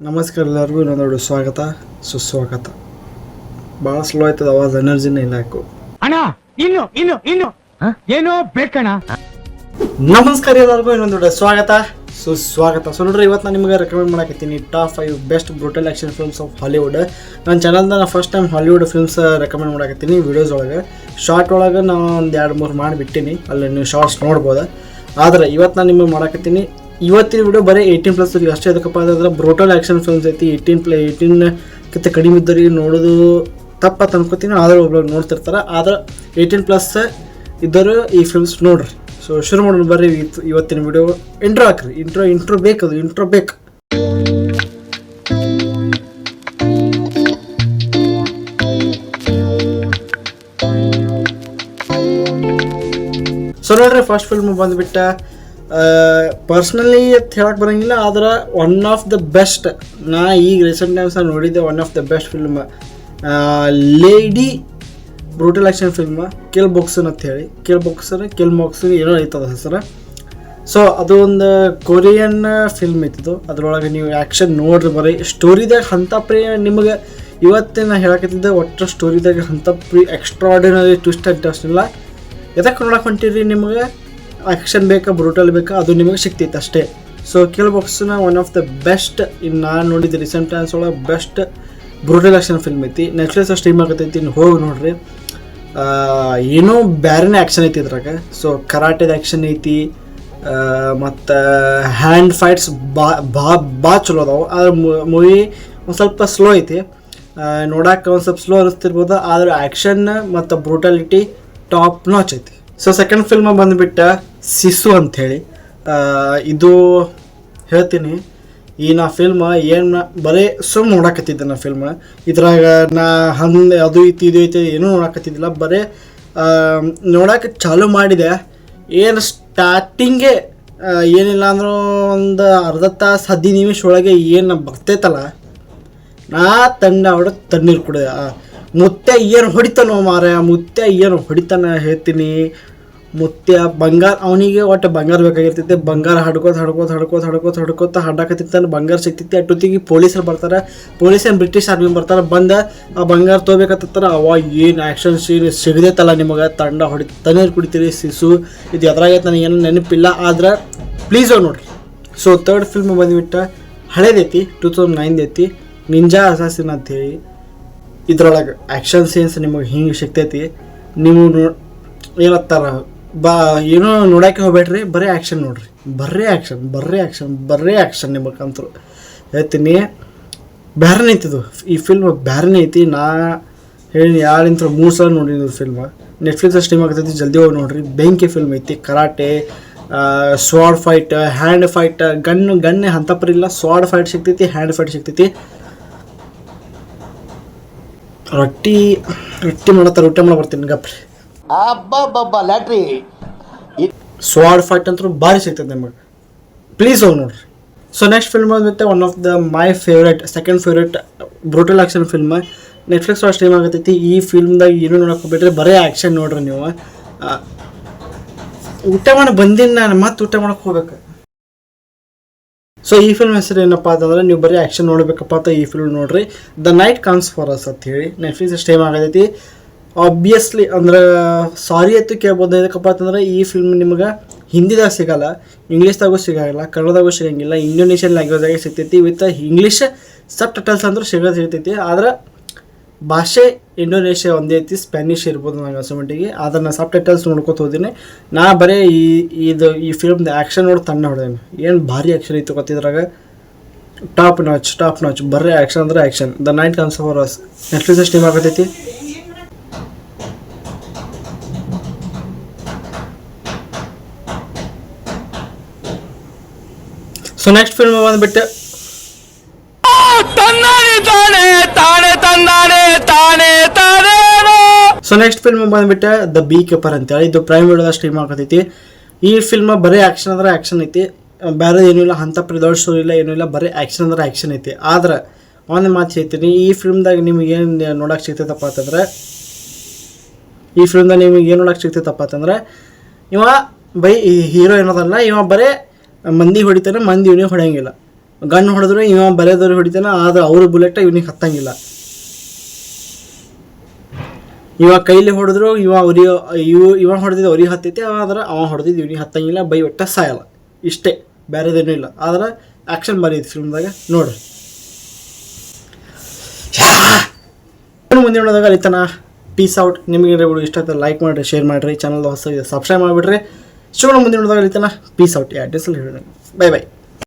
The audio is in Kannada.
ನಮಸ್ಕಾರ ಎಲ್ಲರಿಗೂ ಇನ್ನೊಂದು ಸ್ವಾಗತ ಸುಸ್ವಾಗತ. ಭಾಳ ಸ್ಲೋ ಆಯ್ತದ ಅವಾಜ್, ಎನರ್ಜಿನೇ ಇಲ್ಲ ಯಾಕೋ. ಅಣ್ಣ ಇನ್ನು ಇನ್ನು ಇನ್ನು ಏನೋ ಬೇಕಣ್ಣ. ನಮಸ್ಕಾರ ಎಲ್ಲರಿಗೂ ಇನ್ನೊಂದು ಸ್ವಾಗತ ಸುಸ್ವಾಗತ. ಸೊ ನೋಡ್ರಿ, ಇವತ್ತು ನಾನು ನಿಮಗೆ ರೆಕಮೆಂಡ್ ಮಾಡಕತ್ತೀನಿ top 5 best brutal action films of Hollywood. ನನ್ನ ಚಾನಲ್ದ ನಾನು first time Hollywood films recommend ಮಾಡಕತ್ತೀನಿ ವೀಡಿಯೋಸ್ ಒಳಗೆ. ಶಾರ್ಟ್ ಒಳಗೆ ನಾನು ಒಂದು 2-3 ಮಾಡಿಬಿಟ್ಟಿನಿ, ಅಲ್ಲಿ ನೀವು ಶಾರ್ಟ್ಸ್ ನೋಡ್ಬೋದು. ಆದರೆ ಇವತ್ತು ನಾನು ನಿಮಗೆ ಮಾಡಕತ್ತೀನಿ. ಇವತ್ತಿನ ವಿಡಿಯೋ ಬರೀ 18+ ಅಷ್ಟೇ. ಅದಕ್ಕಪ್ಪ ಅಂದ್ರೆ ಬ್ರೂಟಲ್ ಆ್ಯಕ್ಷನ್ ಫಿಲ್ಮ್ಸ್ ಐತಿ. 18 ಕಡಿಮೆ ಇದ್ದವ್ರಿಗೆ ನೋಡೋದು ತಪ್ಪತ್ತು ಅನ್ಕೋತೀನಿ, ಆದ್ರೆ ಒಬ್ಬರು ನೋಡ್ತಿರ್ತಾರೆ. ಆದ್ರೆ 18+ ಇದ್ದರು ಈ ಫಿಲ್ಮ್ಸ್ ನೋಡ್ರಿ. ಸೊ ಶುರು ಮಾಡೋಣ ಬರ್ರಿ ಇವತ್ತಿನ ವಿಡಿಯೋ. ಇಂಟ್ರೋ ಹಾಕ್ರಿ. ಇಂಟ್ರೋ ಬೇಕದು, ಇಂಟ್ರೋ ಬೇಕು. ಸೊ ನೋಡ್ರಿ, ಫಸ್ಟ್ ಫಿಲ್ಮ್ ಬಂದುಬಿಟ್ಟ ಪರ್ಸ್ನಲಿ ಅಂತ ಹೇಳಕ್ಕೆ ಬರೋಂಗಿಲ್ಲ, ಆದ್ರೆ ಒನ್ ಆಫ್ ದ ಬೆಸ್ಟ್. ನಾ ಈಗ ರೀಸೆಂಟ್ ಟೈಮ್ಸ್ ನೋಡಿದ್ದೆ one of the best film, lady brutal action film kill Boksoon ಅಂತ ಹೇಳಿ. ಕಿಲ್ ಬಾಕ್ಸನ್ ಏನೋ ಐತದ ಹೆಸರು. ಸೊ ಅದು ಒಂದು ಕೊರಿಯನ್ ಫಿಲ್ಮ್ ಐತಿದು. ಅದ್ರೊಳಗೆ ನೀವು ಆ್ಯಕ್ಷನ್ ನೋಡ್ರಿ ಬರೀ. ಸ್ಟೋರಿದಾಗ ಅಂಥ ನಿಮಗೆ ಇವತ್ತಿನ ಹೇಳಕತ್ತಿದ್ದೆ, ಒಟ್ಟು ಸ್ಟೋರಿದಾಗ ಅಂಥ ಎಕ್ಸ್ಟ್ರಾರ್ಡಿನರಿ ಟ್ವಿಸ್ಟ್ ಇಲ್ಲ. ಎದಕ್ಕೆ ನೋಡಕ್ಕೆ ಹೊಂಟಿರಿ, ನಿಮಗೆ ಆ್ಯಕ್ಷನ್ ಬೇಕಾ ಬ್ರೂಟಲ್ ಬೇಕಾ ಅದು ನಿಮಗೆ ಸಿಗ್ತೈತೆ ಅಷ್ಟೇ. ಸೊ ಕಿಲ್ ಬಾಕ್ಸ್ನ ಒನ್ ಆಫ್ ದ ಬೆಸ್ಟ್, ಇನ್ನು ನಾನು ನೋಡಿದ್ದೆ ರೀಸೆಂಟ್ ಟೈಮ್ಸ್ ಒಳಗೆ ಬೆಸ್ಟ್ ಬ್ರೂಟಲ್ ಆ್ಯಕ್ಷನ್ ಫಿಲ್ಮ್ ಐತಿ. ನೆಟ್ಫ್ಲಿಕ್ಸ್ ಸ್ಟ್ರೀಮ್ ಆಗತೈತಿ, ಇನ್ನು ಹೋಗಿ ನೋಡ್ರಿ. ಏನೋ ಬೇರೆನೇ ಆ್ಯಕ್ಷನ್ ಐತಿ ಇದ್ರಾಗ. ಸೊ ಕರಾಟೆದ ಆ್ಯಕ್ಷನ್ ಐತಿ, ಮತ್ತು ಹ್ಯಾಂಡ್ ಫೈಟ್ಸ್ ಬಾ ಚಲೋ ಅದಾವೆ. ಆದ್ರೆ ಮೂವಿ ಒಂದು ಸ್ವಲ್ಪ ಸ್ಲೋ ಐತಿ, ನೋಡೋಕೆ ಒಂದು ಸ್ವಲ್ಪ ಸ್ಲೋ ಅನ್ನಿಸ್ತಿರ್ಬೋದು. ಆದರೆ ಆ್ಯಕ್ಷನ್ ಮತ್ತು ಬ್ರೂಟಾಲಿಟಿ ಟಾಪ್ ನಾಚ್ ಐತಿ. ಸೊ ಸೆಕೆಂಡ್ ಫಿಲ್ಮ್ ಬಂದುಬಿಟ್ಟ ಸಿಸು ಅಂಥೇಳಿ. ಇದು ಹೇಳ್ತೀನಿ, ಈ ನಾ ಫಿಲ್ಮ್ ಏನು ಬರೀ ಸುಮ್ಮನೆ ನೋಡಕತ್ತಿದ್ದೆ. ನಾ ಫಿಲ್ಮ್ ಇದ್ರಾಗ ನಾ ಅದು ಐತಿ ಇದು ಐತಿ ಏನೂ ನೋಡಕತ್ತಿದ್ದಿಲ್ಲ. ಬರೀ ನೋಡೋಕೆ ಚಾಲೂ ಮಾಡಿದೆ. ಏನು ಸ್ಟಾರ್ಟಿಂಗೇ ಏನಿಲ್ಲ ಅಂದರೂ ಒಂದು ಅರ್ಧ ತಾಸು 15 ನಿಮಿಷ ಒಳಗೆ ಏನು ಬರ್ತೈತಲ್ಲ, ನಾ ಹೊಡೆದು ತಣ್ಣೀರು ಕುಡಿದೆ. ಮುತ್ತೆ ಏನು ಹೊಡಿತಾನೋ ಮಾರ, ಮುತ್ತೆ ಏನು ಹೊಡಿತಾನ ಹೇಳ್ತೀನಿ. ಮುತ್ತೆ ಬಂಗಾರ, ಅವನಿಗೆ ಒಟ್ಟು ಬಂಗಾರ ಬೇಕಾಗಿರ್ತೈತೆ. ಬಂಗಾರ ಹಡ್ಕೋತ ಹಡ್ಡಾಕತ್ತಿರ್ತಾನೆ. ಬಂಗಾರ ಸಿಗ್ತೈತಿ. ಅಷ್ಟೊತ್ತಿಗೆ ಪೊಲೀಸರು ಬರ್ತಾರೆ. ಪೊಲೀಸರು ಬ್ರಿಟಿಷ್ ಆರ್ಮಿ ಬರ್ತಾರೆ. ಬಂದು ಆ ಬಂಗಾರ ತೊಗೋಬೇಕತ್ತಾರ. ಅವಾಗ ಏನು ಆ್ಯಕ್ಷನ್ ಸೀನ್ ಸಿಗದೈತಲ್ಲ ನಿಮಗೆ, ತಣ್ಣೀರು ಕುಡಿತೀರಿ. ಸಿಸು ಇದು ಎದ್ರಾಗೈತೆ ನನಗೆ ಏನೂ ನೆನಪಿಲ್ಲ, ಆದ್ರೆ ಪ್ಲೀಸ್ ಹೋಗಿ ನೋಡ್ರಿ. ಸೊ ಥರ್ಡ್ ಫಿಲ್ಮ್ ಬಂದುಬಿಟ್ಟು ಹಳೇದೈತಿ, 2009 ಐತಿ, ನಿಂಜಾ ಅಸಾಸಿನ್ ಅಂಥೇಳಿ. ಇದ್ರೊಳಗೆ ಆ್ಯಕ್ಷನ್ ಸೀನ್ಸ್ ನಿಮಗೆ ಹಿಂಗೆ ಸಿಗ್ತೈತಿ. ನೀವು ಏನತ್ತಾರ ಏನೋ ನೋಡೋಕೆ ಹೋಗ್ಬೇಡ್ರಿ, ಬರೀ ಆ್ಯಕ್ಷನ್ ನೋಡ್ರಿ. ಬರೀ ಆ್ಯಕ್ಷನ್ ನಿಮಗಂತೂ ಹೇಳ್ತೀನಿ. ಬ್ಯಾರನೇ ಐತಿದು ಈ ಫಿಲ್ಮ್, ಬ್ಯಾರನೇ ಐತಿ. ನಾ ಹೇಳಿ 2-3 ಸಲ ನೋಡಿದ್ದು ಫಿಲ್ಮ್. ನೆಟ್ಫ್ಲಿಕ್ಸ್ ಸ್ಟ್ರೀಮ್ ಆಗ್ತೈತಿ, ಜಲ್ದಿ ಹೋಗಿ ನೋಡ್ರಿ. ಬೆಂಕಿ ಫಿಲ್ಮ್ ಐತಿ. Karate, sword fight, hand fight, ಗನ್ನೇ ಅಂತಪರಿಲ್ಲ. ಸ್ವಾಡ್ ಫೈಟ್ ಸಿಗ್ತೈತಿ, ಹ್ಯಾಂಡ್ ಫೈಟ್ ಸಿಗ್ತೈತಿ. ರೊಟ್ಟಿ ಮಾಡತ್ತಾರ, ಊಟ ಮಾಡಿ ಬರ್ತೀನಿ ಗಪ್ರಿ. ಲ್ಯಾಟ್ರಿ ಸ್ವಾಡ್ ಫೈಟ್ ಅಂತೂ ಭಾರಿ ಸಿಗ್ತದೆ ನಿಮಗೆ, ಪ್ಲೀಸ್ ಹೋಗಿ ನೋಡ್ರಿ. ಸೊ ನೆಕ್ಸ್ಟ್ ಫಿಲ್ಮ್ ಬಂದುತ್ತೆ one of the my favourite, second favourite brutal action film. Netflix ಒಳಗೆ ಸ್ಟ್ರೀಮ್ ಆಗತೈತಿ. ಈ ಫಿಲ್ಮ್ದಾಗ ಏನೂ ನೋಡೋಕೆ ಹೋಗ್ಬಿಟ್ರೆ ಬರೀ ಆ್ಯಕ್ಷನ್ ನೋಡ್ರಿ ನೀವು. ಊಟ ಮಾಡಿ ಬಂದಿನಿ ನಾನು, ಮತ್ತೆ ಊಟ ಮಾಡೋಕೆ ಹೋಗ್ಬೇಕು. ಸೊ ಈ ಫಿಲ್ಮ್ ಹೆಸರು ಏನಪ್ಪ ಅಂತಂದ್ರೆ, ನೀವು ಬರೀ ಆ್ಯಕ್ಷನ್ ನೋಡಬೇಕಪ್ಪ ಅಂತ ಈ ಫಿಲ್ಮ್ ನೋಡ್ರಿ. The night comes for us ಅಂತ ಹೇಳಿ ನೆಟ್ಫ್ಲಿಕ್ಸ್ ಸ್ಟ್ರೀಮ್ ಆಗತೈತಿ. ಆಬ್ವಿಯಸ್ಲಿ ಅಂದ್ರೆ ಸಾರಿ ಆಯ್ತು ಕೇಳ್ಬೋದು. ಇದಕ್ಕಪ್ಪ ಅಂತಂದ್ರೆ ಈ ಫಿಲ್ಮ್ ನಿಮ್ಗೆ ಹಿಂದಿದಾಗ ಸಿಗಲ್ಲ, ಇಂಗ್ಲೀಷ್ದಾಗೂ ಸಿಗಲ್ಲ, ಕನ್ನಡದಾಗೂ ಸಿಗಂಗಿಲ್ಲ, ಇಂಡೋನೇಷಿಯನ್ ಲ್ಯಾಂಗ್ವೇಜ್ದಾಗೆ ಸಿಗ್ತೈತಿ. ವಿತ್ ಇಂಗ್ಲೀಷ್ ಸಬ್ ಟೈಟಲ್ಸ್ ಅಂದ್ರೆ ಸಿಗ್ತೈತಿ. ಆದ್ರೆ ಭಾಷೆ ಇಂಡೋನೇಷ್ಯಾ ಒಂದೇ ಐತಿ, ಸ್ಪ್ಯಾನಿಷ್ ಇರ್ಬೋದು ನನಗೆ ಅನ್ಸೋಮಟ್ಟಿಗೆ. ಆದ್ರೆ ನಾನು ಸಬ್ ಟೈಟಲ್ಸ್ ನೋಡ್ಕೊತ ಹೋದಿನಿ. ನಾ ಬರೀ ಈ ಫಿಲ್ಮ್ದು ಆ್ಯಕ್ಷನ್ ನೋಡಿ ತಣ್ಣ ಹೊಡೆದೇನೆ. ಏನು ಭಾರಿ ಆ್ಯಕ್ಷನ್ ಇತ್ತು ಗೊತ್ತಿದ್ರಾಗ, ಟಾಪ್ ನಾಚ್. ಬರೀ ಆ್ಯಕ್ಷನ್ ಅಂದ್ರೆ action. The night comes for us Netflix stream ಆಗತೈತಿ. ಸೊ ನೆಕ್ಸ್ಟ್ ಫಿಲ್ಮ್ ಬಂದುಬಿಟ್ಟು ದ ಬೀ ಕೀಪರ್ ಅಂತೇಳಿ. ಇದು ಪ್ರೈಮ್ ವಿಡಿಯೋದಾಗ ಸ್ಟ್ರೀಮ್ ಆಗತೈತಿ. ಈ ಫಿಲ್ಮ್ ಬರೀ ಆ್ಯಕ್ಷನ್ ಅಂದ್ರೆ ಆ್ಯಕ್ಷನ್ ಐತಿ, ಬೇರೆ ಏನೂ ಇಲ್ಲ. ಅಂಥ ದೊಡ್ಡ ಸ್ಟೋರಿ ಇಲ್ಲ, ಏನೂ ಇಲ್ಲ, ಬರೀ ಆ್ಯಕ್ಷನ್ ಅಂದ್ರೆ ಆ್ಯಕ್ಷನ್ ಐತಿ. ಆದ್ರೆ ಒಂದು ಮಾತು ಹೇಳ್ತೀನಿ, ಈ ಫಿಲ್ಮ್ದಾಗ ನಿಮಗೆ ಏನು ನೋಡೋಕೆ ಸಿಗ್ತೈತಪ್ಪ ಅಂತಂದ್ರೆ, ಇವ ಬೈ ಹೀರೋ ಏನೋದಲ್ಲ, ಇವ ಬರೀ ಮಂದಿ ಹೊಡಿತಾನೆ, ಮಂದಿ ಇವನಿಗೆ ಹೊಡೆಯಂಗಿಲ್ಲ. ಗನ್ ಹೊಡೆದ್ರು ಇವ ಬಲೆದವ್ರು ಹೊಡಿತಾನ, ಆದ್ರೆ ಅವ್ರ ಬುಲೆಟ್ ಇವನಿಗೆ ಹತ್ತಂಗಿಲ್ಲ. ಇವ ಕೈಲಿ ಹೊಡೆದ್ರು ಇವ ಹೊಡೆದಿದ್ದು ಅವ್ರಿಗೆ ಹತ್ತೈತಿ, ಆದ್ರೆ ಅವ ಹೊಡೆದಿದ್ದು ಇವನಿಗೆ ಹತ್ತಂಗಿಲ್ಲ, ಬೈ ಒಟ್ಟ ಸಾಯಲ್ಲ. ಇಷ್ಟೇ, ಬೇರೆದೇನೂ ಇಲ್ಲ. ಆದ್ರೆ ಆ್ಯಕ್ಷನ್ ಭಾರಿ ಐತಿ ಫಿಲ್ಮ್ದಾಗ, ನೋಡ್ರಿ. ಮುಂದೆ ನೋಡಿದಾಗ ಅಲ್ಲಿತನ ಪೀಸ್ ಔಟ್. ನಿಮಗೆ ವಿಡಿಯೋ ಇಷ್ಟ ಆಯ್ತು ಲೈಕ್ ಮಾಡಿರಿ, ಶೇರ್ ಮಾಡಿರಿ, ಚಾನಲ್ ಹೊಸ ಸಬ್ಸ್ಕ್ರೈಬ್ ಮಾಡಿಬಿಡ್ರಿ. ಮುಂದೆ ನೋಡಿದಾಗ ಅಲ್ಲಿತನ ಪೀಸ್ ಔಟ್. ಅಡ್ರೆಸ್ ಹೇಳಿ, ಬೈ ಬೈ.